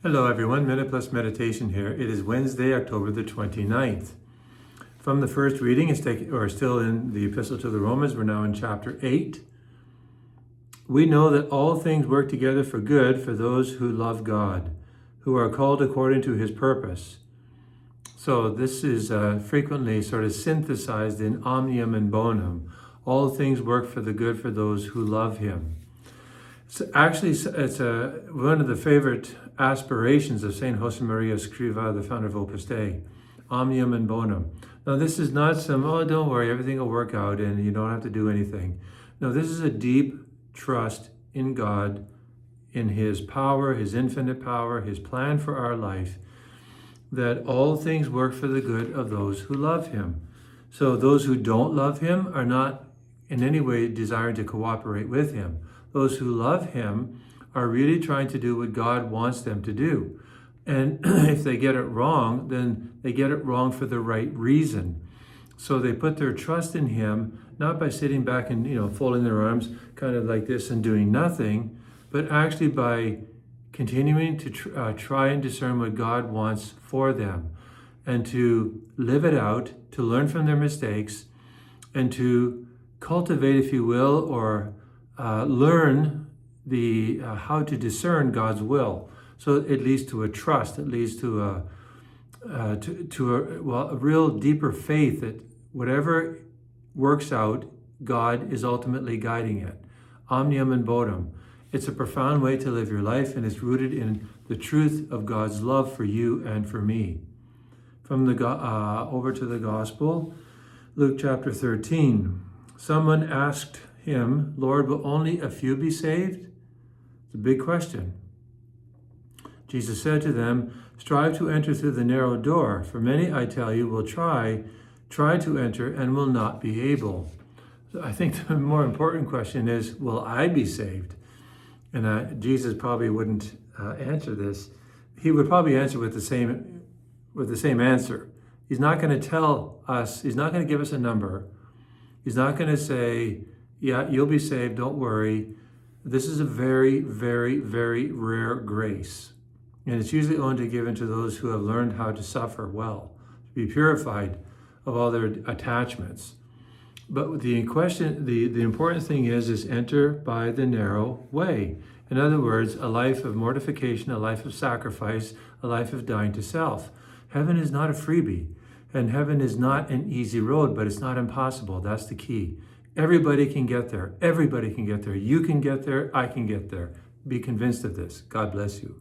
Hello everyone, Minute Plus Meditation here. It is Wednesday, October the 29th. From the first reading, still in the Epistle to the Romans, we're now in chapter 8. We know that all things work together for good for those who love God, who are called according to his purpose. So this is frequently sort of synthesized in omnium and bonum. All things work for the good for those who love him. It's one of the favorite aspirations of Saint Josemaria Escrivá, the founder of Opus Dei, omnium and bonum. Now this is not don't worry, everything will work out and you don't have to do anything. No, this is a deep trust in God, in his power, his infinite power, his plan for our life, that all things work for the good of those who love him. So those who don't love him are not in any way desiring to cooperate with him. Those who love him are really trying to do what God wants them to do. And if they get it wrong, then they get it wrong for the right reason. So they put their trust in him, not by sitting back and folding their arms kind of like this and doing nothing, but actually by continuing to try and discern what God wants for them and to live it out, to learn from their mistakes, and to cultivate, if you will, or learn how to discern God's will. So it leads to a trust. It leads to a real deeper faith that whatever works out, God is ultimately guiding it. Omnium and bonum. It's a profound way to live your life, and it's rooted in the truth of God's love for you and for me. From over to the Gospel, Luke chapter 13. Someone asked him, "Lord, will only a few be saved?" It's a big question. Jesus said to them, "Strive to enter through the narrow door, for many, I tell you, will try to enter and will not be able." So I think the more important question is, will I be saved? And Jesus probably wouldn't answer this. He would probably answer with the same answer. He's not going to tell us, he's not going to give us a number. He's not going to say, "Yeah, you'll be saved, don't worry." This is a very, very, very rare grace. And it's usually only given to those who have learned how to suffer well, to be purified of all their attachments. But the important thing is enter by the narrow way. In other words, a life of mortification, a life of sacrifice, a life of dying to self. Heaven is not a freebie, and heaven is not an easy road, but it's not impossible. That's the key. Everybody can get there. Everybody can get there. You can get there. I can get there. Be convinced of this. God bless you.